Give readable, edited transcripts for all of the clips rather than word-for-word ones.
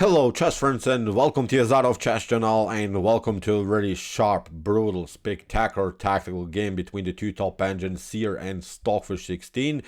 Hello chess friends and welcome to Azarov Chess channel and welcome to a really sharp, brutal, spectacular tactical game between the two top engines Seer and Stockfish 16.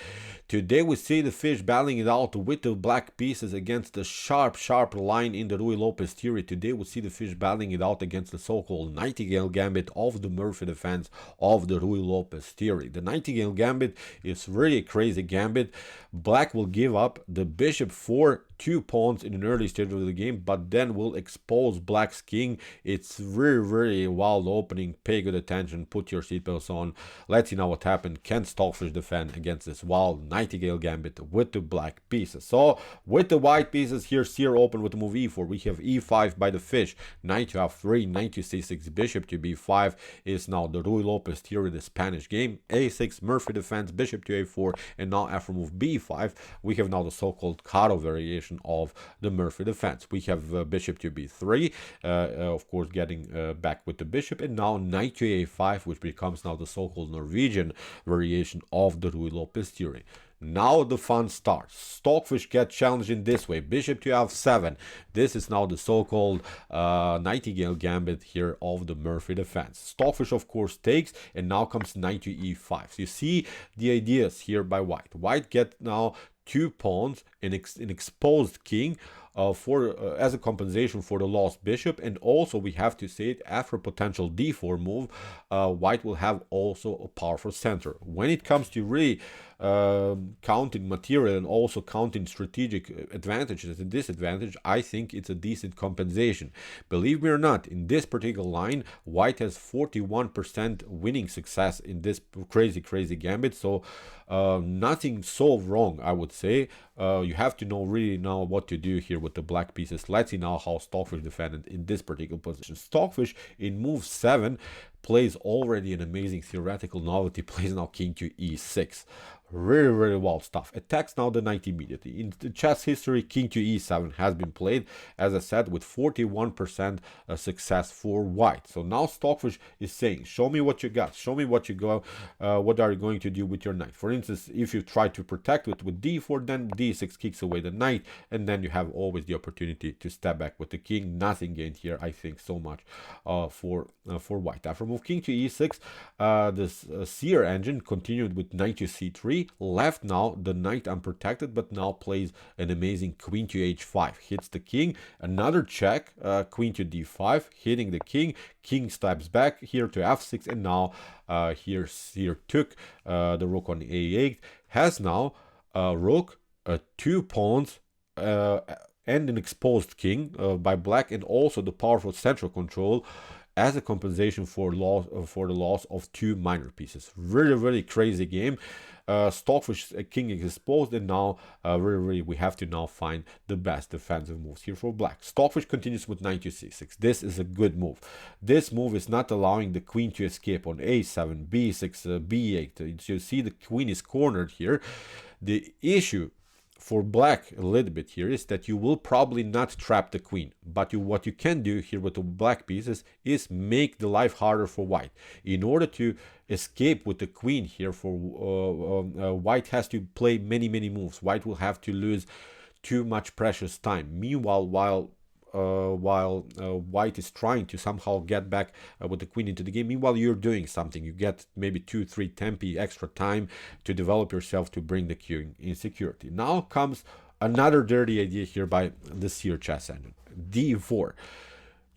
Today we see the fish battling it out with the black pieces against the sharp line in the Ruy Lopez theory. Today we see the fish battling it out against the so-called Nightingale Gambit of the Morphy defense of the Ruy Lopez theory. The Nightingale Gambit is really a crazy gambit. Black will give up the bishop for 2 pawns in an early stage of the game, but then will expose black's king. It's really wild opening. Pay good attention, put your seatbelts on. Let's see now what happened. Can Stockfish defend against this wild Nightingale Gambit with the black pieces? So with the white pieces here, Seer open with the move e4. We have e5 by the fish, knight to f3, knight to c6, bishop to b5 is now the Ruy Lopez theory, the Spanish game. a6, Morphy defense, bishop to a4, and now after move b5 we have now the so-called Caro variation of the Morphy defense. We have bishop to b3, of course getting back with the bishop, and now knight to a5, which becomes now the so-called Norwegian variation of the Ruy Lopez theory. Now the fun starts. Stockfish get challenged in this way. Bishop to f7. This is now the so-called Nightingale Gambit here of the Morphy defense. Stockfish of course takes, and now comes knight to e5. So you see the ideas here by white. White get now 2 pawns, an exposed king as a compensation for the lost bishop, and also we have to say it, after a potential d4 move, white will have also a powerful center. When it comes to really counting material and also counting strategic advantages and disadvantages, I think it's a decent compensation. Believe me or not, in this particular line, white has 41% winning success in this crazy gambit. So nothing so wrong, I would say. You have to really know what to do here with the black pieces. Let's see now how Stockfish defended in this particular position. Stockfish in move 7 plays already an amazing theoretical novelty, plays now king to e6. Really wild stuff. Attacks now the knight immediately. In the chess history, king to e7 has been played, as I said, with 41% success for white. So now Stockfish is saying, show me what you got, show me what you go, what are you going to do with your knight. For instance, if you try to protect it with d4, then d6 kicks away the knight, and then you have always the opportunity to step back with the king. Nothing gained here, I think, so much for white. After move king to e6, this Seer engine continued with knight to c3, left now the knight unprotected, but now plays an amazing queen to h5, hits the king, another check, queen to d5, hitting the king steps back here to f6, and now here Seer took the rook on a8, has now rook, 2 pawns, and an exposed king by black, and also the powerful central control as a compensation for the loss of 2 minor pieces. Really crazy game. Stockfish king is exposed, and now really we have to now find the best defensive moves here for black. Stockfish continues with knight to c6. This is a good move. This move is not allowing the queen to escape on a7, b6, b8. You see the queen is cornered here. The issue for black a little bit here is that you will probably not trap the queen, but what you can do here with the black pieces is make the life harder for white. In order to escape with the queen here, for white has to play many moves. White will have to lose too much precious time. Meanwhile, while white is trying to somehow get back with the queen into the game, meanwhile you're doing something. You get maybe 2-3 tempi extra time to develop yourself to bring the king in security. Now comes another dirty idea here by the Seer chess engine. d4.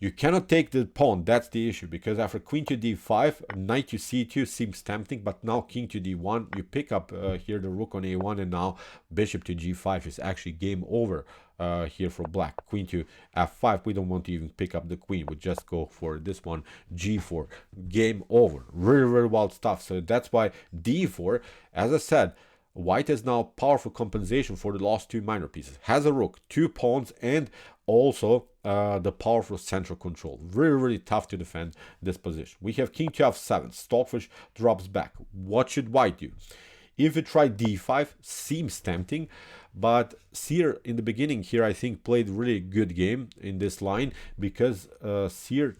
You cannot take the pawn, that's the issue, because after queen to d5, knight to c2 seems tempting, but now king to d1, you pick up here the rook on a1, and now bishop to g5 is actually game over here for black. Queen to f5, we don't want to even pick up the queen, we just go for this one, g4, game over. Really wild stuff. So that's why d4, as I said, white has now powerful compensation for the lost 2 minor pieces. Has a rook, 2 pawns, and also the powerful central control. Really tough to defend this position. We have king to f7. Stockfish drops back. What should white do? If you try d5, seems tempting, but Seer in the beginning here, I think, played really good game in this line, because Seer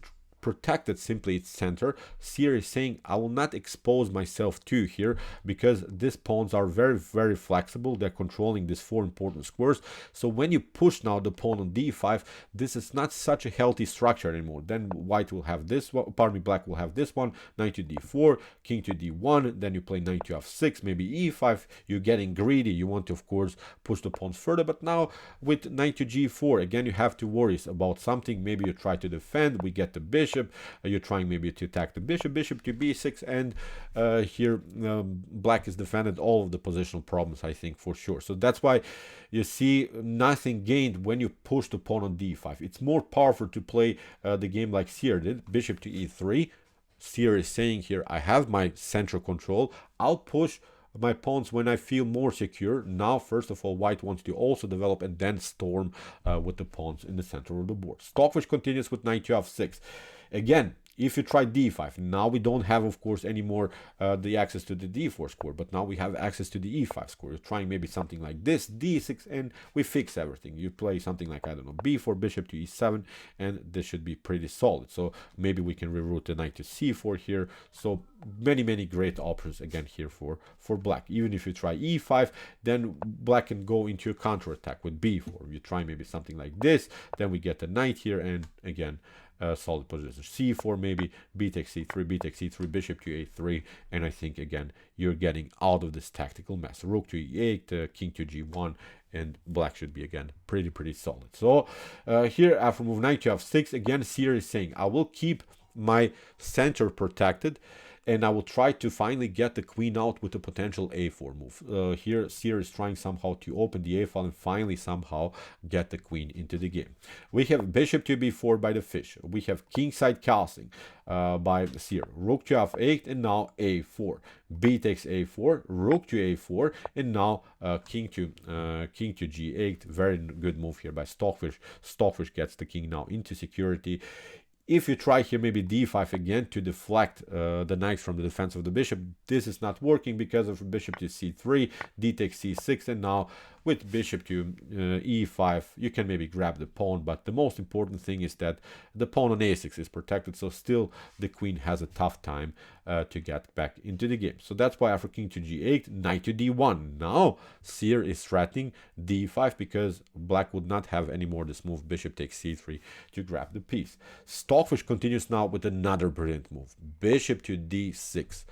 protected simply its center. Seer is saying, I will not expose myself to here because these pawns are very, very flexible. They're controlling these 4 important squares. So when you push now the pawn on d5, this is not such a healthy structure anymore. Then white will have this one, pardon me, black will have this one, knight to d4, king to d1, then you play knight to f6, maybe e5. You're getting greedy. You want to, of course, push the pawns further. But now with knight to g4, again, you have to worry about something. Maybe you try to defend. We get the bishop. You're trying maybe to attack the bishop, bishop to b6, and here black is defended all of the positional problems, I think, for sure. So that's why you see nothing gained when you push the pawn on d5. It's more powerful to play the game like Seer did, bishop to e3. Seer is saying here, I have my central control. I'll push my pawns when I feel more secure. Now, first of all, white wants to also develop and then storm with the pawns in the center of the board. Stockfish continues with knight to f6. Again, if you try d5, now we don't have, of course, anymore the access to the d4 square, but now we have access to the e5 square. You're trying maybe something like this, d6, and we fix everything. You play something like, I don't know, b4, bishop to e7, and this should be pretty solid. So maybe we can reroute the knight to c4 here. So many, many great options again here for black. Even if you try e5, then black can go into a counterattack with b4. You try maybe something like this, then we get the knight here, and again, solid position. c4 maybe, b takes c3, b takes c3, bishop to a3, and I think again you're getting out of this tactical mess. Rook to e8, king to g1, and black should be again pretty solid. So here after move knight to f6, again Seer is saying, I will keep my center protected, and I will try to finally get the queen out with a potential a4 move. Here, Seer is trying somehow to open the a file and finally somehow get the queen into the game. We have bishop to b4 by the fish. We have kingside castling by Seer. Rook to f8, and now a4. B takes a4, rook to a4, and now king to g8. Very good move here by Stockfish. Stockfish gets the king now into security. If you try here maybe d5 again to deflect the knight from the defense of the bishop, this is not working because of bishop to c3, d takes c6, and now with bishop to e5, you can maybe grab the pawn, but the most important thing is that the pawn on a6 is protected, so still the queen has a tough time to get back into the game. So that's why after king to g8, knight to d1. Now Seer is threatening d5 because black would not have anymore this move, bishop takes c3, to grab the piece. Stockfish continues now with another brilliant move, bishop to d6.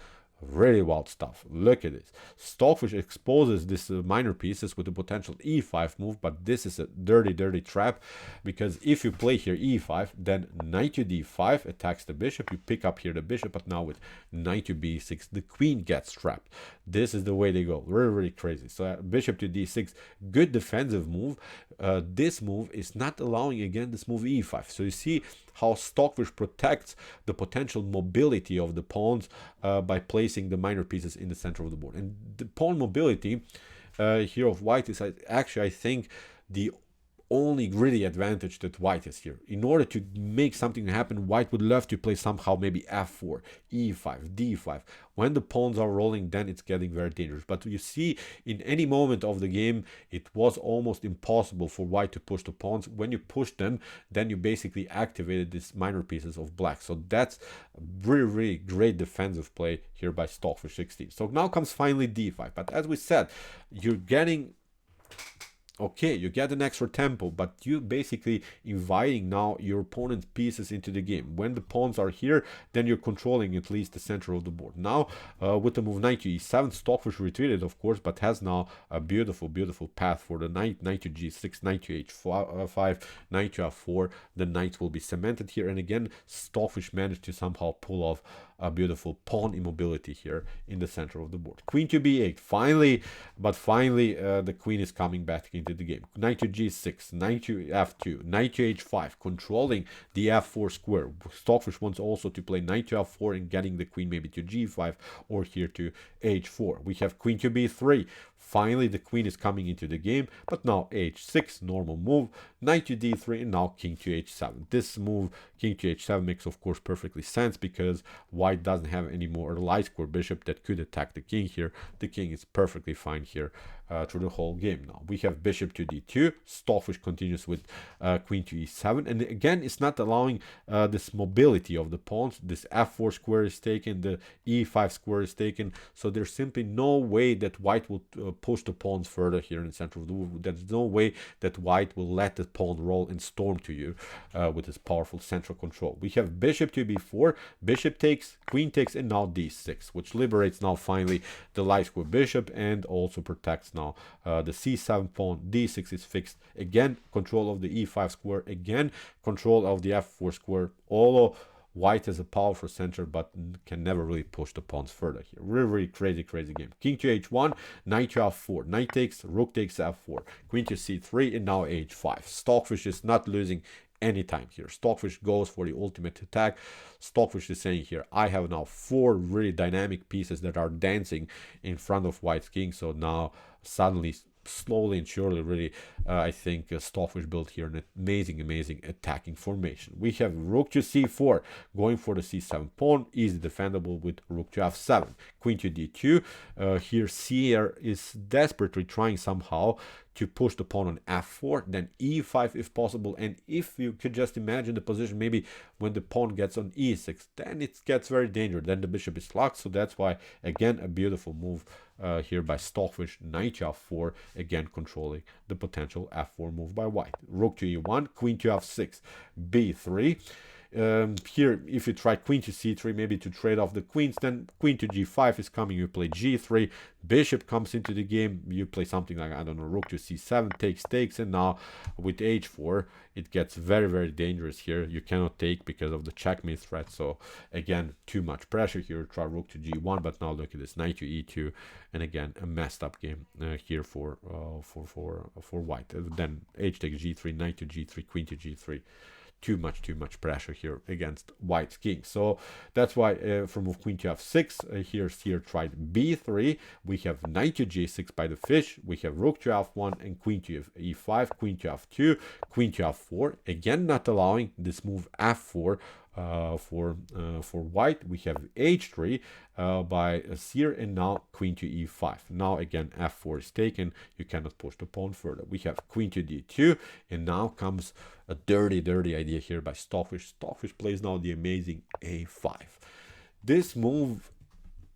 Really wild stuff. Look at this. Stockfish exposes these minor pieces with a potential e5 move, but this is a dirty trap, because if you play here e5, then knight to d5 attacks the bishop. You pick up here the bishop, but now with knight to b6, the queen gets trapped. This is the way they go. Really crazy. So bishop to d6, good defensive move. This move is not allowing again this move e5. So you see how Stockfish protects the potential mobility of the pawns by placing the minor pieces in the center of the board. And the pawn mobility here of white is actually, I think, the only really advantage that white has here. In order to make something happen, white would love to play somehow maybe f4, e5, d5. When the pawns are rolling, then it's getting very dangerous. But you see, in any moment of the game, it was almost impossible for white to push the pawns. When you push them, then you basically activated these minor pieces of black. So that's really great defensive play here by Stockfish 16. So now comes finally d5. But as we said, you're getting... Okay, you get an extra tempo, but you basically inviting now your opponent's pieces into the game. When the pawns are here, then you're controlling at least the center of the board. Now, with the move knight to e7, Stockfish retreated, of course, but has now a beautiful path for the knight. Knight to g6, knight to h5, knight to f4. The knights will be cemented here, and again, Stockfish managed to somehow pull off a beautiful pawn immobility here in the center of the board. Queen to b8, finally, the queen is coming back into the game. Knight to g6, knight to f2, knight to h5, controlling the f4 square. Stockfish wants also to play knight to f4 and getting the queen maybe to g5 or here to h4. We have queen to b3. Finally, the queen is coming into the game, but now h6, normal move, knight to d3, and now king to h7. This move, king to h7, makes, of course, perfectly sense because white doesn't have any more light square bishop that could attack the king here. The king is perfectly fine here through the whole game. Now we have bishop to d2. Stockfish continues with queen to e7, and again it's not allowing this mobility of the pawns. This f4 square is taken, the e5 square is taken, so there's simply no way that white will push the pawns further here in the center of the move. There's no way that white will let the pawn roll and storm to you with this powerful central control. We have bishop to b4, bishop takes, queen takes, and now d6, which liberates now finally the light square bishop and also protects now the c7 pawn. d6 is fixed. Again, control of the e5 square. Again, control of the f4 square. Although white has a powerful center, but can never really push the pawns further here. Really crazy game. King to h1, knight to f4, knight takes, rook takes f4, queen to c3, and now h5. Stockfish is not losing any time here. Stockfish goes for the ultimate attack. Stockfish is saying here, I have now 4 really dynamic pieces that are dancing in front of white's king. So now suddenly, slowly and surely, really, I think Stockfish built here an amazing attacking formation. We have rook to c4, going for the c7 pawn, easy defendable with rook to f7, queen to d2. Here Seer is desperately trying somehow to push the pawn on f4, then e5 if possible, and if you could just imagine the position maybe when the pawn gets on e6, then it gets very dangerous, then the bishop is locked. So that's why, again, a beautiful move here by Stockfish, knight to f4, again controlling the potential f4 move by white. Rook to e1, queen to f6, b3. Here, if you try queen to c3, maybe to trade off the queens, then queen to g5 is coming, you play g3, bishop comes into the game, you play something like, I don't know, rook to c7, takes, and now with h4, it gets very dangerous here. You cannot take because of the checkmate threat, so again, too much pressure here. Try rook to g1, but now look at this, knight to e2, and again, a messed up game here for white. Then h takes g3, knight to g3, queen to g3. Too much pressure here against white's king. So that's why from move queen to f6, here Seer tried b3. We have knight to g6 by the fish. We have rook to f1 and queen to e5, queen to f2, queen to f4. Again, not allowing this move f4 for white. We have h3 by Seer, and now queen to e5. Now again f4 is taken, you cannot push the pawn further. We have queen to d2, and now comes a dirty idea here by Stockfish. Stockfish plays now the amazing a5. This move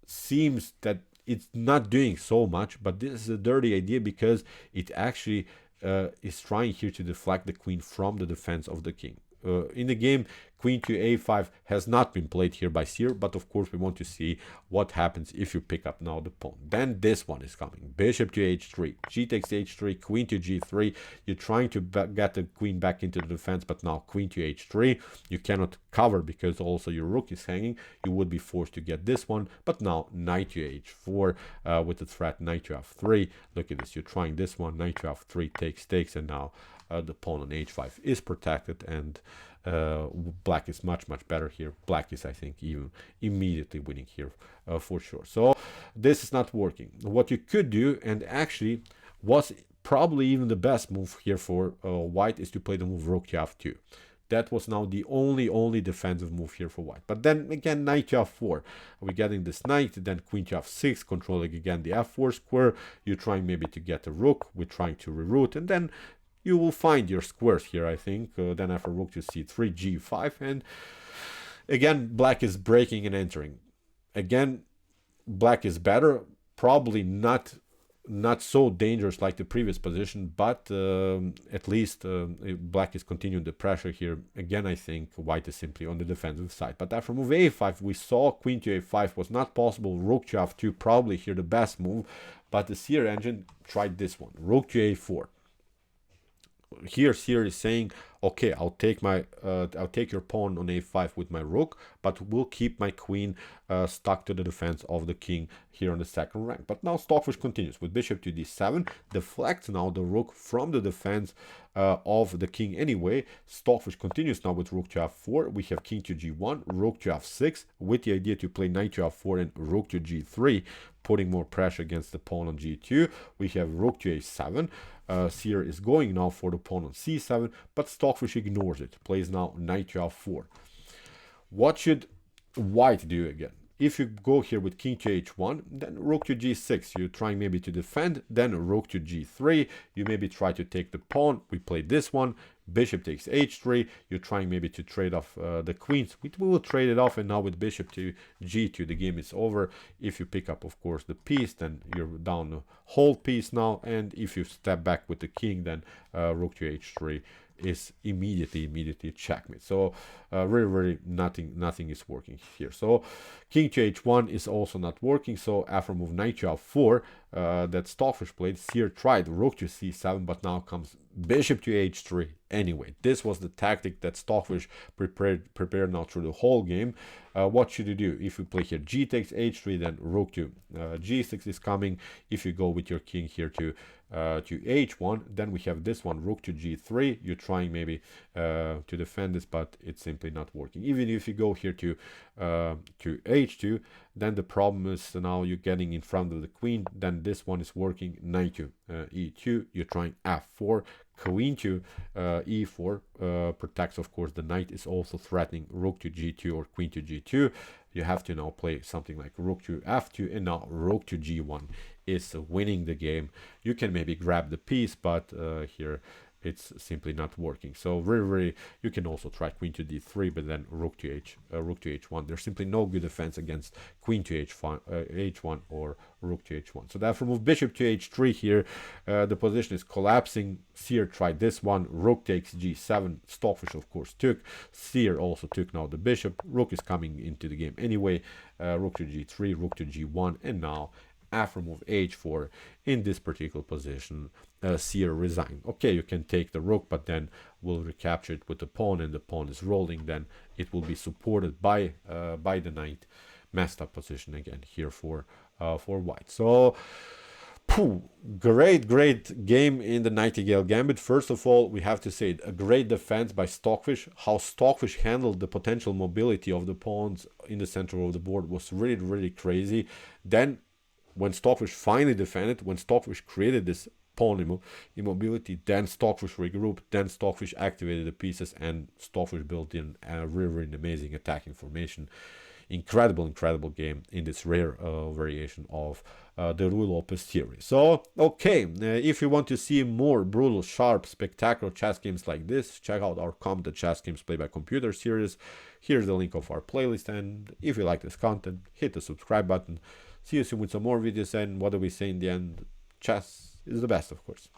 seems that it's not doing so much, but this is a dirty idea because it actually is trying here to deflect the queen from the defense of the king. In the game, queen to a5 has not been played here by Seer, but of course we want to see what happens if you pick up now the pawn. Then this one is coming, bishop to h3, g takes h3, queen to g3. You're trying to get the queen back into the defense, but now queen to h3, you cannot cover because also your rook is hanging. You would be forced to get this one, but now knight to h4 with the threat knight to f3. Look at this, you're trying this one, knight to f3, takes, and now the pawn on h5 is protected, and black is much better here. Black is, I think, even immediately winning here for sure. So this is not working. What you could do, and actually was probably even the best move here for white, is to play the move rook to f2. That was now the only defensive move here for white. But then again, knight to f4. We're getting this knight, then queen to f6, controlling again the f4 square. You're trying maybe to get a rook. We're trying to reroute, and then you will find your squares here, I think. Then after rook to c3, g5, and again, black is breaking and entering. Again, black is better, probably not so dangerous like the previous position, but at least black is continuing the pressure here. Again, I think white is simply on the defensive side. But after move a5, we saw queen to a5 was not possible. Rook to f2, probably here the best move, but the Seer engine tried this one, rook to a4. Here Seer is saying, okay, I'll take your pawn on a5 with my rook, but will keep my queen stuck to the defense of the king here on the second rank. But now Stockfish continues with bishop to d7, deflects now the rook from the defense of the king anyway. Stockfish continues now with rook to f4. We have king to g1, rook to f6, with the idea to play knight to f4 and rook to g3, putting more pressure against the pawn on g2. We have rook to a7. Seer is going now for the pawn on c7, but Stockfish ignores it, plays now knight to f4. What should white do again? If you go here with king to h1, then rook to g6, you're trying maybe to defend, then rook to g3, you maybe try to take the pawn, we play this one, bishop takes h3, you're trying maybe to trade off the queens, we will trade it off, and now with bishop to g2, the game is over. If you pick up, of course, the piece, then you're down a whole piece now, and if you step back with the king, then rook to h3 is immediately checkmate. So really nothing is working here. So king to h1 is also not working. So after move knight to f4 that Stockfish played, Seer tried rook to c7, but now comes bishop to h3 anyway. This was the tactic that Stockfish prepared now through the whole game. What should you do? If you play here g takes h3, then rook to g6 is coming. If you go with your king here to h1, then we have this one, rook to g3. You're trying maybe to defend this, but it's simply not working. Even if you go here to h2, then the problem is now you're getting in front of the queen. Then this one is working, knight to e2. You're trying f4, queen to e4 protects, of course, the knight, is also threatening rook to g2 or queen to g2. You have to now play something like rook to f2, and now rook to g1 is winning the game. You can maybe grab the piece, but here it's simply not working. So really you can also try queen to d3, but then rook to h1. There's simply no good defense against queen to h1 or rook to h1. So therefore move bishop to h3 here. The position is collapsing. Seer tried this one, rook takes g7. Stockfish, of course, took. Seer also took now the bishop. Rook is coming into the game anyway. Rook to g3, rook to g1, and now after move h4 in this particular position, Seer resigned. Okay, you can take the rook, but then we'll recapture it with the pawn, and the pawn is rolling. Then it will be supported by the knight. Messed up position again here for white. So great game in the Nightingale Gambit. First of all, we have to say a great defense by Stockfish. How Stockfish handled the potential mobility of the pawns in the center of the board was really crazy. Then when Stockfish finally defended, when Stockfish created this pawn immobility, then Stockfish regrouped, then Stockfish activated the pieces, and Stockfish built in a really amazing attacking formation. Incredible game in this rare variation of the Ruy Lopez theory. So, okay, if you want to see more brutal, sharp, spectacular chess games like this, check out our Competent Chess Games Play by Computer series. Here's the link of our playlist, and if you like this content, hit the subscribe button. See you soon with some more videos, and what do we say in the end? Chess is the best, of course.